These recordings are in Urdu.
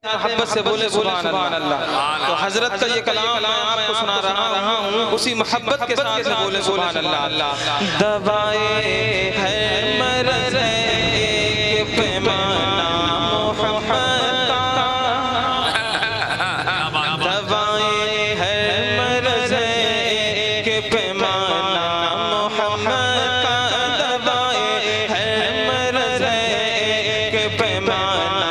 محبت سے بولے سبحان اللہ. تو حضرت کا یہ کلام میں آپ کو سنا رہا ہوں اسی محبت کے ساتھ سے بولے سبحان اللہ. دوائے ہے مرض ایک پیمانہ محبت کا، دوائے ہے مرض ایک پیمانہ محبت کا، دوائے ہے مرض ایک پیمانہ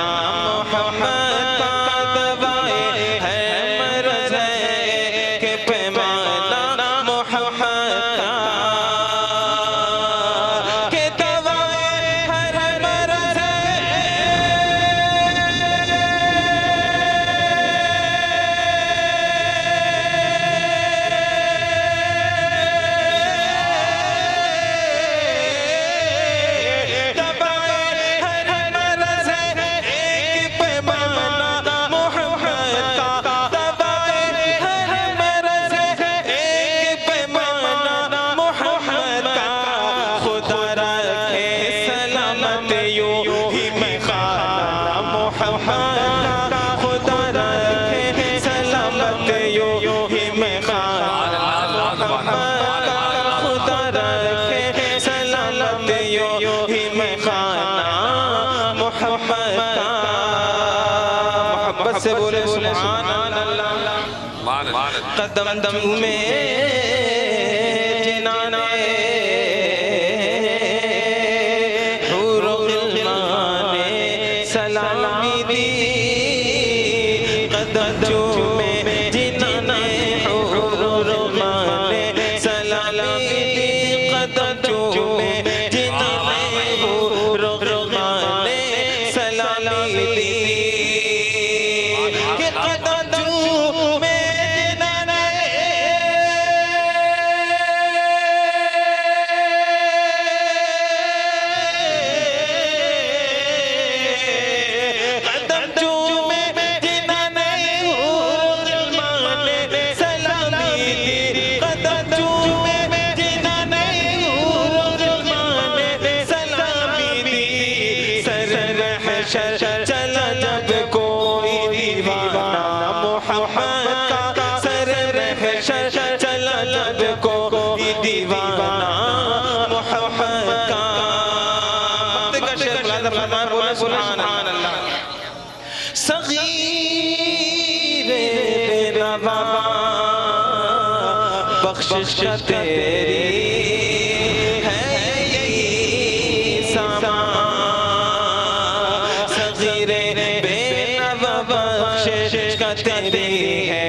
سے بولے سبحان اللہ. قدم میں جنانے حور و غلمان نے سلامی دی، قدم میں جنانے حور و غلمان نے سلامی دی، قدم میں جنانے حور و غلمان نے سلامی دی. چلا جب کوئی دیوانہ محبت کا، سر محشر چلا جب کوئی دیوانہ محبت کا. سبحان اللہ. صغیر روا بخشش تیری ہے یہی سامان، بخشش کا تیری ہے